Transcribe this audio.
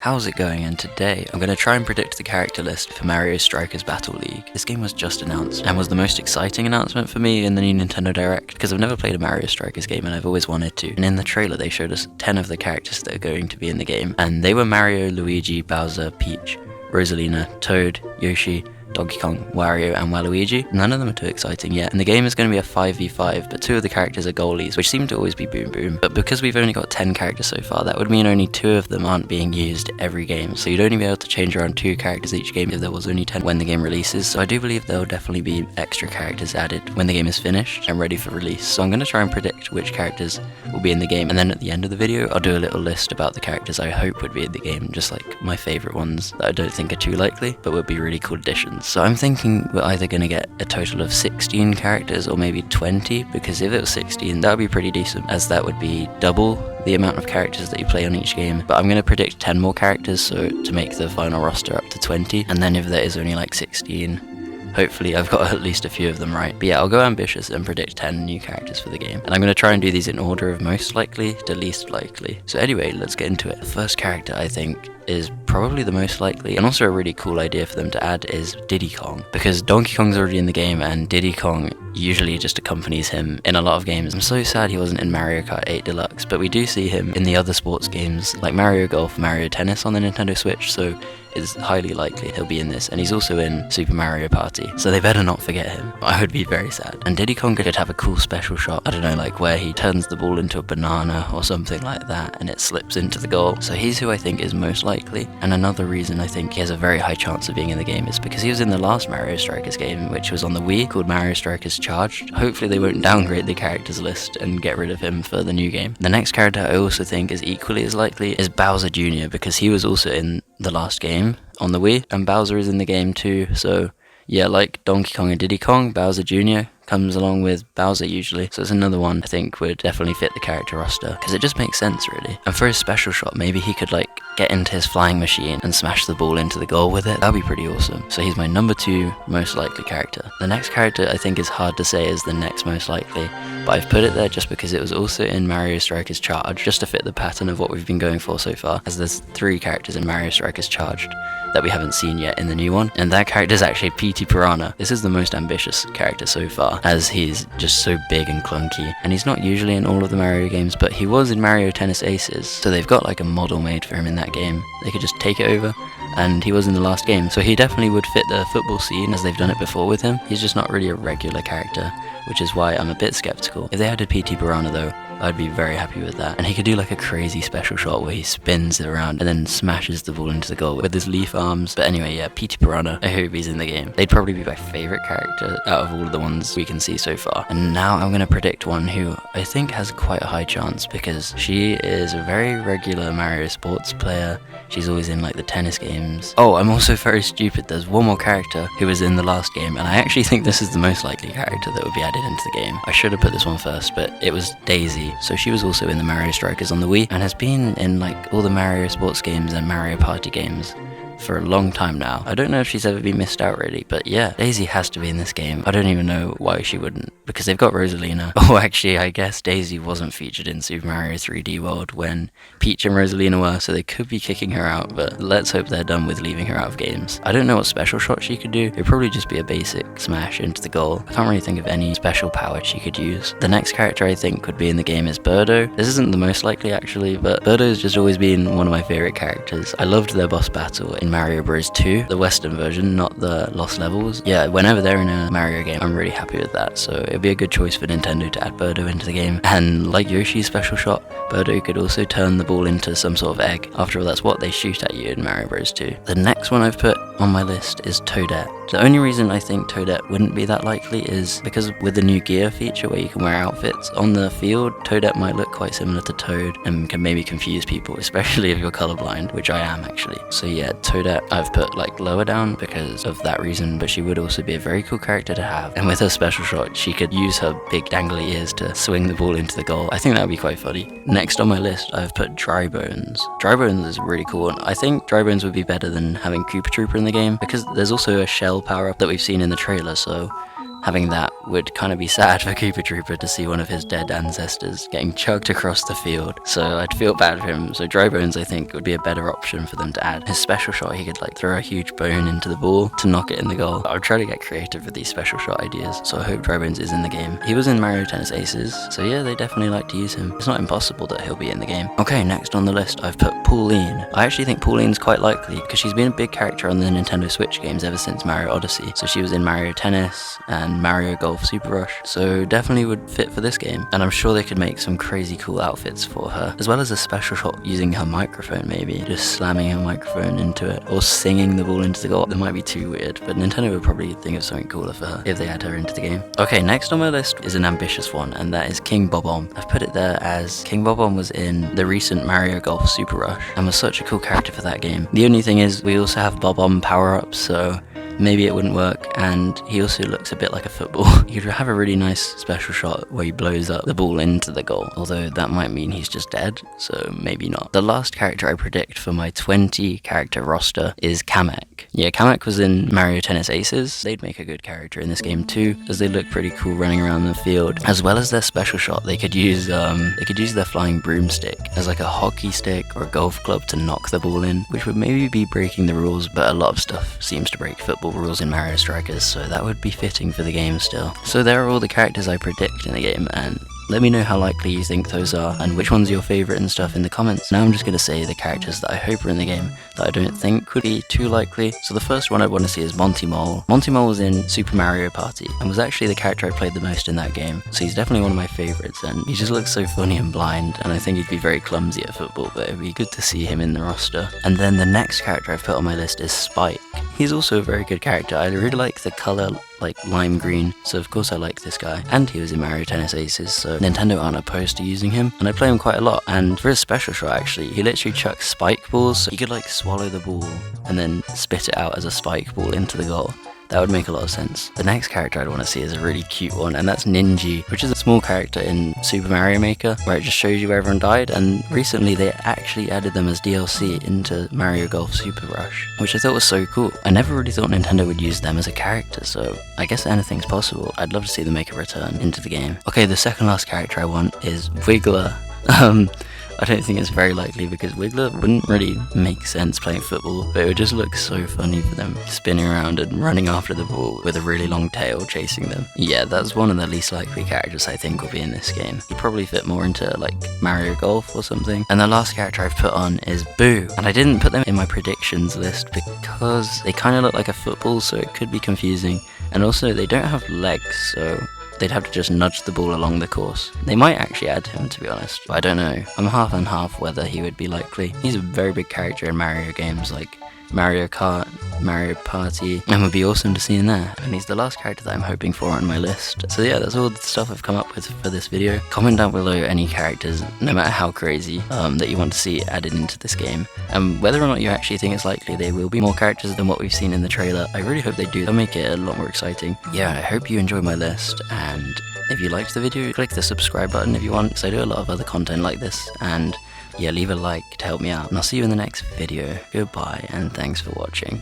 How's it going? And today I'm going to try and predict the character list for Mario Strikers Battle League. This game was just announced and was the most exciting announcement for me in the new Nintendo Direct because I've never played a Mario Strikers game and I've always wanted to. And in the trailer they showed us 10 of the characters that are going to be in the game, and they were Mario, Luigi, Bowser, Peach, Rosalina, Toad, Yoshi, Donkey Kong, Wario, and Waluigi. None of them are too exciting yet, and the game is going to be a 5v5, but 2 of the characters are goalies, which seem to always be Boom Boom. But because we've only got 10 characters so far, that would mean only 2 of them aren't being used every game, so you'd only be able to change around 2 characters each game if there was only 10 when the game releases. So I do believe there will definitely be extra characters added when the game is finished and ready for release. So I'm going to try and predict which characters will be in the game, and then at the end of the video I'll do a little list about the characters I hope would be in the game, just like my favourite ones that I don't think are too likely but would be really cool additions. So I'm thinking we're either going to get a total of 16 characters or maybe 20, because if it was 16 that would be pretty decent, as that would be double the amount of characters that you play on each game. But I'm going to predict 10 more characters, so to make the final roster up to 20, and then if there is only like 16, hopefully I've got at least a few of them right. But yeah, I'll go ambitious and predict 10 new characters for the game, and I'm going to try and do these in order of most likely to least likely. So anyway, let's get into it. The first character I think is probably the most likely, and also a really cool idea for them to add, is Diddy Kong, because Donkey Kong's already in the game and Diddy Kong usually just accompanies him in a lot of games. I'm so sad he wasn't in Mario Kart 8 Deluxe, but we do see him in the other sports games like Mario Golf, Mario Tennis on the Nintendo Switch, so it's highly likely he'll be in this, and he's also in Super Mario Party, so they better not forget him. I would be very sad. And Diddy Kong could have a cool special shot, I don't know, like where he turns the ball into a banana or something like that and it slips into the goal. So he's who I think is most likely. And another reason I think he has a very high chance of being in the game is because he was in the last Mario Strikers game, which was on the Wii, called Mario Strikers Charged. Hopefully they won't downgrade the characters list and get rid of him for the new game. The next character I also think is equally as likely is Bowser Jr., because he was also in the last game on the Wii, and Bowser is in the game too. So yeah, like Donkey Kong and Diddy Kong, Bowser Jr. comes along with Bowser usually, so it's another one I think would definitely fit the character roster, because it just makes sense really. And for his special shot, maybe he could like get into his flying machine and smash the ball into the goal with it. That'd be pretty awesome. So he's my number 2 most likely character. The next character I think is hard to say is the next most likely, but I've put it there just because it was also in Mario Strikers Charged, just to fit the pattern of what we've been going for so far, as there's 3 characters in Mario Strikers Charged that we haven't seen yet in the new one, and that character is actually P.T. Piranha. This is the most ambitious character so far, as he's just so big and clunky, and he's not usually in all of the Mario games, but he was in Mario Tennis Aces, so they've got like a model made for him in that game. They could just take it over, and he was in the last game, so he definitely would fit the football scene as they've done it before with him. He's just not really a regular character, which is why I'm a bit skeptical. If they added P.T. Piranha though, I'd be very happy with that. And he could do like a crazy special shot where he spins it around and then smashes the ball into the goal with his leaf arms. But anyway, yeah, P.T. Piranha, I hope he's in the game. They'd probably be my favourite character out of all of the ones we can see so far. And now I'm going to predict one who I think has quite a high chance, because she is a very regular Mario sports player. She's always in like the tennis games. Oh, I'm also very stupid. There's one more character who was in the last game, and I actually think this is the most likely character that would be added into the game. I should have put this one first, but it was Daisy. So she was also in the Mario Strikers on the Wii, and has been in like all the Mario sports games and Mario Party games for a long time now. I don't know if she's ever been missed out really, but yeah, Daisy has to be in this game. I don't even know why she wouldn't, because they've got Rosalina. Oh, actually, I guess Daisy wasn't featured in Super Mario 3D World when Peach and Rosalina were, so they could be kicking her out, but let's hope they're done with leaving her out of games. I don't know what special shot she could do. It'd probably just be a basic smash into the goal. I can't really think of any special power she could use. The next character I think could be in the game is Birdo. This isn't the most likely actually, but Birdo's just always been one of my favourite characters. I loved their boss battle in Mario Bros 2, the Western version, not the Lost Levels. Yeah, whenever they're in a Mario game, I'm really happy with that, so it'd be a good choice for Nintendo to add Birdo into the game. And like Yoshi's special shot, Birdo could also turn the ball into some sort of egg. After all, that's what they shoot at you in Mario Bros 2. The next one I've put on my list is Toadette. The only reason I think Toadette wouldn't be that likely is because with the new gear feature where you can wear outfits on the field, Toadette might look quite similar to Toad and can maybe confuse people, especially if you're colorblind, which I am actually. So yeah, Toadette I've put like lower down because of that reason, but she would also be a very cool character to have. And with her special shot, she could use her big dangly ears to swing the ball into the goal. I think that would be quite funny. Next on my list, I've put Dry Bones. Dry Bones is really cool, and I think Dry Bones would be better than having Koopa Troopa in the game, because there's also a shell power-up that we've seen in the trailer, so having that would kind of be sad for Koopa Troopa to see one of his dead ancestors getting chugged across the field. So I'd feel bad for him. So dry bones, I think, would be a better option for them to add. His special shot, he could like throw a huge bone into the ball to knock it in the goal. I would try to get creative with these special shot ideas, so I hope dry bones is in the game. He was in Mario Tennis Aces, so yeah, they definitely like to use him. It's not impossible that he'll be in the game. Okay, next on the list, I've put Pauline. I actually think Pauline's quite likely because she's been a big character on the Nintendo Switch games ever since Mario Odyssey. So she was in Mario Tennis and Mario Golf Super Rush, so definitely would fit for this game. And I'm sure they could make some crazy cool outfits for her, as well as a special shot using her microphone, maybe just slamming her microphone into it or singing the ball into the goal. That might be too weird, but Nintendo would probably think of something cooler for her if they add her into the game. Okay, next on my list is an ambitious one, and that is King Bob-omb. I've put it there as King Bob-omb was in the recent Mario Golf Super Rush and was such a cool character for that game. The only thing is we also have Bob-omb power-ups, so maybe it wouldn't work, and he also looks a bit like a football. You could have a really nice special shot where he blows up the ball into the goal, although that might mean he's just dead, so maybe not. The last character I predict for my 20 character roster is Kamek. Yeah, Kamek was in Mario Tennis Aces. They'd make a good character in this game too, as they look pretty cool running around the field. As well as their special shot, they could use their flying broomstick as like a hockey stick or a golf club to knock the ball in, which would maybe be breaking the rules, but a lot of stuff seems to break football rules in Mario Strikers, so that would be fitting for the game still. So there are all the characters I predict in the game, and let me know how likely you think those are and which one's your favourite and stuff in the comments. Now I'm just going to say the characters that I hope are in the game that I don't think could be too likely. So the first one I want to see is Monty Mole. Monty Mole was in Super Mario Party and was actually the character I played the most in that game, so he's definitely one of my favourites, and he just looks so funny and blind, and I think he'd be very clumsy at football, but it'd be good to see him in the roster. And then the next character I've put on my list is Spike. He's also a very good character. I really like the colour, like lime green, so of course I like this guy. And he was in Mario Tennis Aces, so Nintendo aren't opposed to using him, and I play him quite a lot. And for his special shot, actually, he literally chucks spike balls, so he could like swallow the ball and then spit it out as a spike ball into the goal. That would make a lot of sense. The next character I'd want to see is a really cute one, and that's Ninji, which is a small character in Super Mario Maker, where it just shows you where everyone died, and recently they actually added them as DLC into Mario Golf Super Rush, which I thought was so cool. I never really thought Nintendo would use them as a character, so I guess anything's possible. I'd love to see them make a return into the game. Okay, the second last character I want is Wiggler. I don't think it's very likely because Wiggler wouldn't really make sense playing football, but it would just look so funny for them spinning around and running after the ball with a really long tail chasing them. Yeah, that's one of the least likely characters I think will be in this game. He'd probably fit more into like Mario Golf or something. And the last character I've put on is Boo, and I didn't put them in my predictions list because they kind of look like a football, so it could be confusing, and also they don't have legs, so they'd have to just nudge the ball along the course. They might actually add him, to be honest, but I don't know. I'm half and half whether he would be likely. He's a very big character in Mario games like Mario Kart, Mario Party, and would be awesome to see in there. And he's the last character that I'm hoping for on my list. So yeah, that's all the stuff I've come up with for this video. Comment down below any characters, no matter how crazy, that you want to see added into this game. And whether or not you actually think it's likely there will be more characters than what we've seen in the trailer, I really hope they do. That'll make it a lot more exciting. Yeah, I hope you enjoyed my list, and if you liked the video, click the subscribe button if you want, because I do a lot of other content like this, and yeah, leave a like to help me out, and I'll see you in the next video. Goodbye, and thanks for watching.